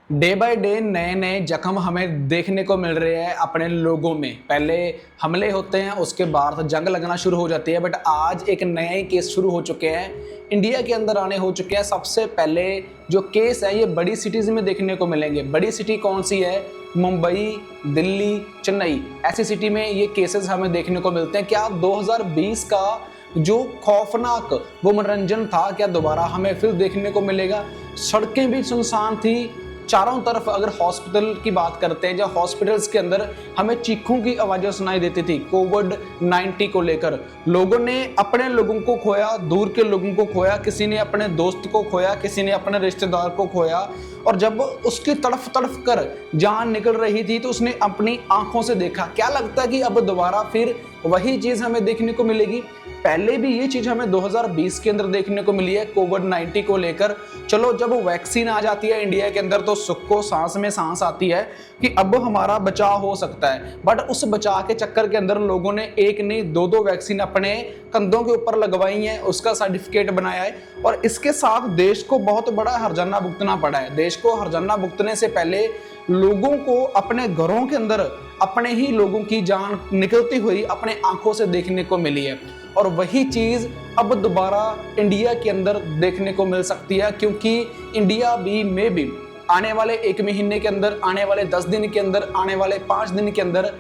Day by day नए नए जख्म हमें देखने को मिल रहे हैं अपने लोगों में। पहले हमले होते हैं, उसके बाद जंग लगना शुरू हो जाती है, बट आज एक नए केस शुरू हो चुके हैं, इंडिया के अंदर आने हो चुके हैं। सबसे पहले जो केस है ये बड़ी सिटीज़ में देखने को मिलेंगे। बड़ी सिटी कौन सी है? मुंबई, दिल्ली, चेन्नई, ऐसी सिटी में ये केसेस हमें देखने को मिलते हैं। क्या 2020 का जो खौफनाक वो मनोरंजन था, क्या दोबारा हमें फिर देखने को मिलेगा? सड़कें भी सुनसान थी चारों तरफ। अगर हॉस्पिटल की बात करते हैं, जहाँ हॉस्पिटल्स के अंदर हमें चीखों की आवाज़ें सुनाई देती थी कोविड-19 को लेकर। लोगों ने अपने लोगों को खोया, दूर के लोगों को खोया, किसी ने अपने दोस्त को खोया, किसी ने अपने रिश्तेदार को खोया। और जब उसकी तड़फ तड़फ कर जान निकल रही थी तो उसने अपनी आंखों से देखा। क्या लगता है कि अब दोबारा फिर वही चीज़ हमें देखने को मिलेगी? पहले भी ये चीज़ हमें 2020 के अंदर देखने को मिली है कोविड-19 को लेकर। चलो, जब वैक्सीन आ जाती है इंडिया के अंदर तो सुख को सांस में सांस आती है कि अब हमारा बचाव हो सकता है। बट उस बचाव के चक्कर के अंदर लोगों ने एक नहीं दो वैक्सीन अपने कंधों के ऊपर लगवाई हैं, उसका सर्टिफिकेट बनाया है, और इसके साथ देश को बहुत बड़ा हर्जाना भुगतना पड़ा है। देश को हर्जाना भुगतने से पहले लोगों को अपने घरों के अंदर अपने ही लोगों की जान निकलती हुई अपने आंखों से देखने को मिली है। और वही चीज़ अब दोबारा इंडिया के अंदर देखने को मिल सकती है, क्योंकि इंडिया में भी आने वाले 1 महीने के अंदर, आने वाले 10 दिन के अंदर, आने वाले 5 दिन के अंदर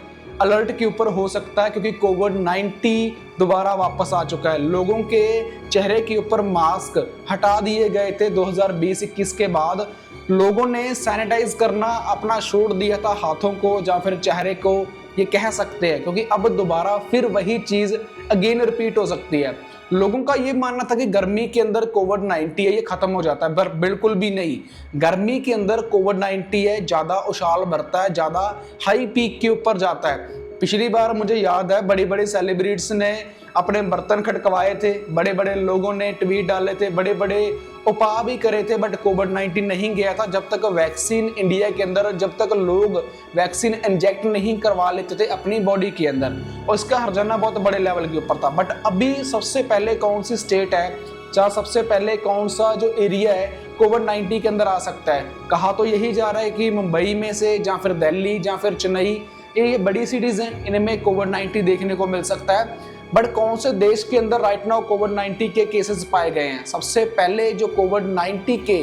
अलर्ट के ऊपर हो सकता है, क्योंकि कोविड-19 दोबारा वापस आ चुका है। लोगों के चेहरे के ऊपर मास्क हटा दिए गए थे 2020-21 के बाद। लोगों ने सैनिटाइज करना अपना छोड़ दिया था, हाथों को या फिर चेहरे को, ये कह सकते हैं, क्योंकि अब दोबारा फिर वही चीज़ अगेन रिपीट हो सकती है। लोगों का ये मानना था कि गर्मी के अंदर कोविड-19 है ये खत्म हो जाता है, पर बिल्कुल भी नहीं। गर्मी के अंदर कोविड-19 है ज़्यादा उछाल भरता है, ज़्यादा हाई पीक के ऊपर जाता है। पिछली बार मुझे याद है बड़ी बड़ी सेलिब्रिटीज ने अपने बर्तन खटकवाए थे, बड़े बड़े लोगों ने ट्वीट डाले थे, बड़े बड़े उपाय भी करे थे, बट कोविड-19 नहीं गया था जब तक वैक्सीन इंडिया के अंदर, जब तक लोग वैक्सीन इंजेक्ट नहीं करवा लेते थे अपनी बॉडी के अंदर, और इसका हर्जाना बहुत बड़े लेवल के ऊपर था। बट अभी सबसे पहले कौन सी स्टेट है, चाहे सबसे पहले कौन सा जो एरिया है कोविड-19 के अंदर आ सकता है? कहा तो यही जा रहा है कि मुंबई में से, या फिर दिल्ली, या फिर चेन्नई, ये बड़ी सिटीज़ हैं, इनमें कोविड-19 देखने को मिल सकता है। बट कौन से देश के अंदर राइट नाउ कोविड-19 के केसेस पाए गए हैं? सबसे पहले जो कोविड-19 के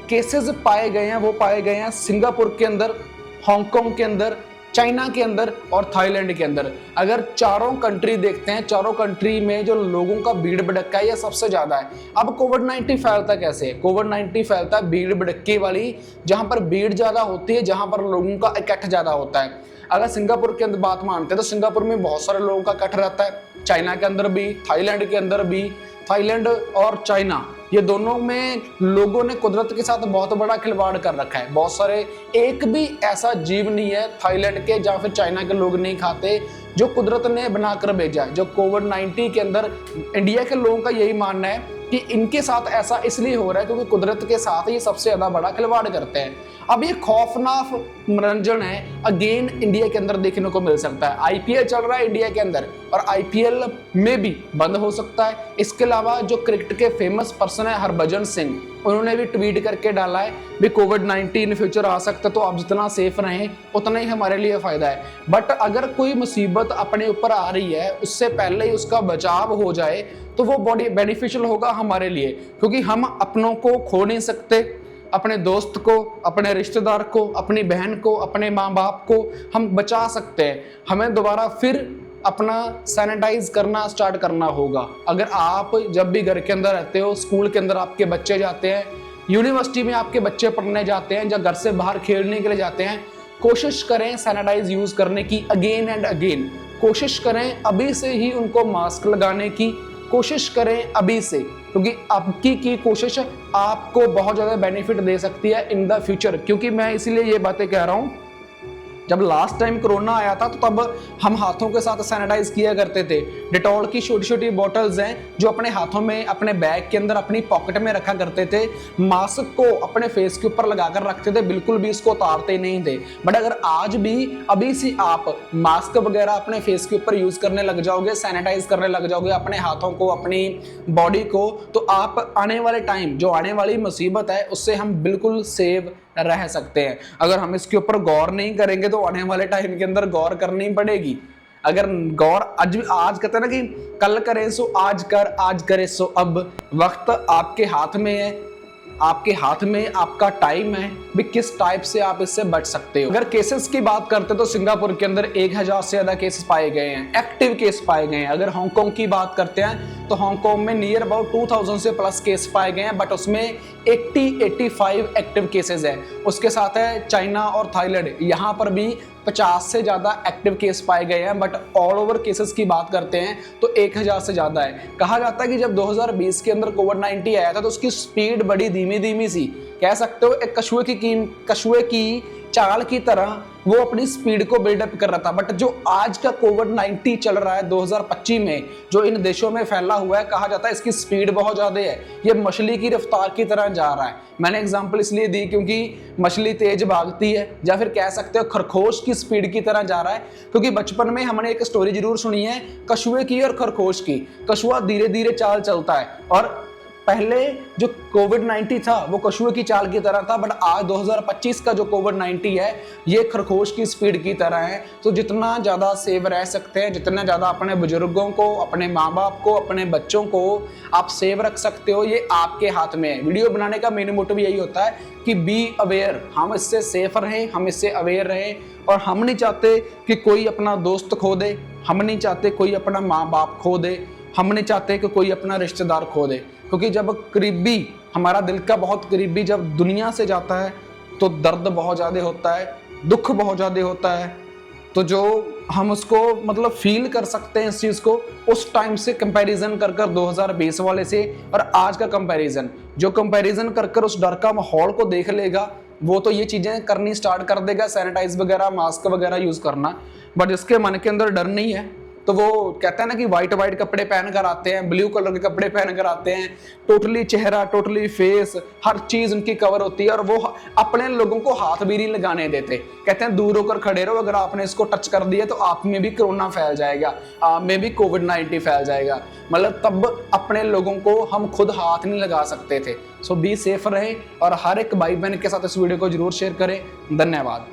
केसेस पाए गए हैं वो पाए गए हैं सिंगापुर के अंदर, हांगकांग के अंदर, चाइना के अंदर और थाईलैंड के अंदर। अगर चारों कंट्री देखते हैं, चारों कंट्री में जो लोगों का भीड़ भड़क्का है ये सबसे ज़्यादा है। अब कोविड-19 फैलता कैसे है? कोविड-19 फैलता है भीड़ भड़क्के वाली, जहाँ पर भीड़ ज़्यादा होती है, जहाँ पर लोगों का इकट्ठ ज़्यादा होता है। अगर सिंगापुर के अंदर बात मानते हैं तो सिंगापुर में बहुत सारे लोगों का इकट्ठ रहता है, चाइना के अंदर भी, थाईलैंड के अंदर भी। थाईलैंड और चाइना ये दोनों में लोगों ने कुदरत के साथ बहुत बड़ा खिलवाड़ कर रखा है। बहुत सारे, एक भी ऐसा जीव नहीं है थाईलैंड के या फिर चाइना के लोग नहीं खाते जो कुदरत ने बनाकर भेजा है। जो कोविड-19 के अंदर इंडिया के लोगों का यही मानना है कि इनके साथ ऐसा इसलिए हो रहा है क्योंकि कुदरत के साथ ये सबसे ज़्यादा बड़ा खिलवाड़ करते हैं। अब ये खौफनाक मनोरंजन है अगेन इंडिया के अंदर देखने को मिल सकता है। आईपीएल चल रहा है इंडिया के अंदर और आईपीएल में भी बंद हो सकता है। इसके अलावा जो क्रिकेट के फेमस पर्सन है हरभजन सिंह, उन्होंने भी ट्वीट करके डाला है भी कोविड-19 इन फ्यूचर आ सकता है, तो आप जितना सेफ रहें उतना ही हमारे लिए फ़ायदा है। बट अगर कोई मुसीबत अपने ऊपर आ रही है उससे पहले ही उसका बचाव हो जाए तो वो बॉडी बेनिफिशियल होगा हमारे लिए, क्योंकि हम अपनों को खो नहीं सकते। अपने दोस्त को, अपने रिश्तेदार को, अपनी बहन को, अपने माँ बाप को हम बचा सकते हैं। हमें दोबारा फिर अपना सैनिटाइज करना स्टार्ट करना होगा। अगर आप जब भी घर के अंदर रहते हो, स्कूल के अंदर आपके बच्चे जाते हैं, यूनिवर्सिटी में आपके बच्चे पढ़ने जाते हैं, या घर से बाहर खेलने के लिए जाते हैं, कोशिश करें सैनिटाइज यूज़ करने की अगेन एंड अगेन। कोशिश करें अभी से ही उनको मास्क लगाने की, कोशिश करें अभी से, क्योंकि आपकी की कोशिश आपको बहुत ज़्यादा बेनिफिट दे सकती है इन द फ्यूचर। क्योंकि मैं इसीलिए ये बातें कह रहा हूँ, जब लास्ट टाइम कोरोना आया था तो तब हम हाथों के साथ सैनिटाइज किया करते थे। डिटॉल की छोटी छोटी बॉटल्स हैं जो अपने हाथों में, अपने बैग के अंदर, अपनी पॉकेट में रखा करते थे। मास्क को अपने फेस के ऊपर लगाकर रखते थे, बिल्कुल भी इसको उतारते नहीं थे। बट अगर आज भी अभी से आप मास्क वगैरह अपने फेस के ऊपर यूज करने लग जाओगे, सैनिटाइज करने लग जाओगे अपने हाथों को, अपनी बॉडी को, तो आप आने वाले टाइम, जो आने वाली मुसीबत है, उससे हम बिल्कुल सेव रह सकते हैं। अगर हम इसके ऊपर गौर नहीं करेंगे तो आने वाले टाइम के अंदर गौर करनी पड़ेगी। अगर गौर आज कहते हैं ना कि कल करें सो आज कर, आज करे सो अब। वक्त आपके हाथ में है, आपके हाथ में आपका टाइम है भी किस टाइप से आप इससे बच सकते हो। अगर केसेस की बात करते तो सिंगापुर के अंदर 1000 से ज्यादा केसेस पाए गए हैं, एक्टिव केस पाए गए हैं। अगर हांगकांग की बात करते हैं तो हांगकांग में नियर अबाउट 2000 से प्लस केस पाए गए हैं, बट उसमें 85 एक्टिव केसेस है। उसके साथ है चाइना और थाईलैंड, यहाँ पर भी 50 से ज़्यादा एक्टिव केस पाए गए हैं, बट ऑल ओवर केसेस की बात करते हैं तो 1000 से ज़्यादा है। कहा जाता है कि जब 2020 के अंदर कोविड-19 आया था तो उसकी स्पीड बड़ी धीमी धीमी सी, कह सकते हो एक कछुए की चाल की तरह वो अपनी स्पीड को बिल्डअप कर रहा था। बट जो आज का कोविड-19 चल रहा है 2025 में, जो इन देशों में फैला हुआ है, कहा जाता है इसकी स्पीड बहुत ज़्यादा है, ये मछली की रफ्तार की तरह जा रहा है। मैंने एग्जांपल इसलिए दी क्योंकि मछली तेज भागती है, या फिर कह सकते हो खरगोश की स्पीड की तरह जा रहा है। क्योंकि बचपन में हमने एक स्टोरी जरूर सुनी है कछुए की और खरगोश की। कछुआ धीरे धीरे चाल चलता है और पहले जो कोविड-19 था वो कछुए की चाल की तरह था, बट आज 2025 का जो कोविड-19 है ये खरगोश की स्पीड की तरह है। तो जितना ज़्यादा सेव रह सकते हैं, जितना ज़्यादा अपने बुजुर्गों को, अपने माँ बाप को, अपने बच्चों को आप सेव रख सकते हो, ये आपके हाथ में है। वीडियो बनाने का मेन मोटिव यही होता है कि बी अवेयर, हम इससे सेफ रहें, हम इससे अवेयर रहें। और हम नहीं चाहते कि कोई अपना दोस्त खो दे, हम नहीं चाहते कोई अपना माँ बाप खो दे, हम नहीं चाहते कि कोई अपना रिश्तेदार खो दे। क्योंकि जब करीबी, हमारा दिल का बहुत करीबी जब दुनिया से जाता है तो दर्द बहुत ज़्यादा होता है, दुख बहुत ज़्यादा होता है। तो जो हम उसको मतलब फील कर सकते हैं इस चीज़ को, उस टाइम से कंपैरिजन कर 2020 वाले से और आज का कंपैरिजन, जो कंपैरिजन कर उस डर का माहौल को देख लेगा वो तो ये चीज़ें करनी स्टार्ट कर देगा, सैनिटाइज वगैरह, मास्क वगैरह यूज़ करना। बट जिसके मन के अंदर डर नहीं है तो वो कहते हैं ना कि वाइट कपड़े पहन कर आते हैं, ब्लू कलर के कपड़े पहन कर आते हैं, टोटली चेहरा, टोटली फेस, हर चीज़ उनकी कवर होती है और वो अपने लोगों को हाथ भी नहीं लगाने देते। कहते हैं दूर होकर खड़े रहो, अगर आपने इसको टच कर दिया तो आप में भी कोरोना फैल जाएगा, आप में भी कोविड-19 फैल जाएगा। मतलब तब अपने लोगों को हम खुद हाथ नहीं लगा सकते थे। सो बी सेफ रहे और हर एक भाई बहन के साथ इस वीडियो को जरूर शेयर करें। धन्यवाद।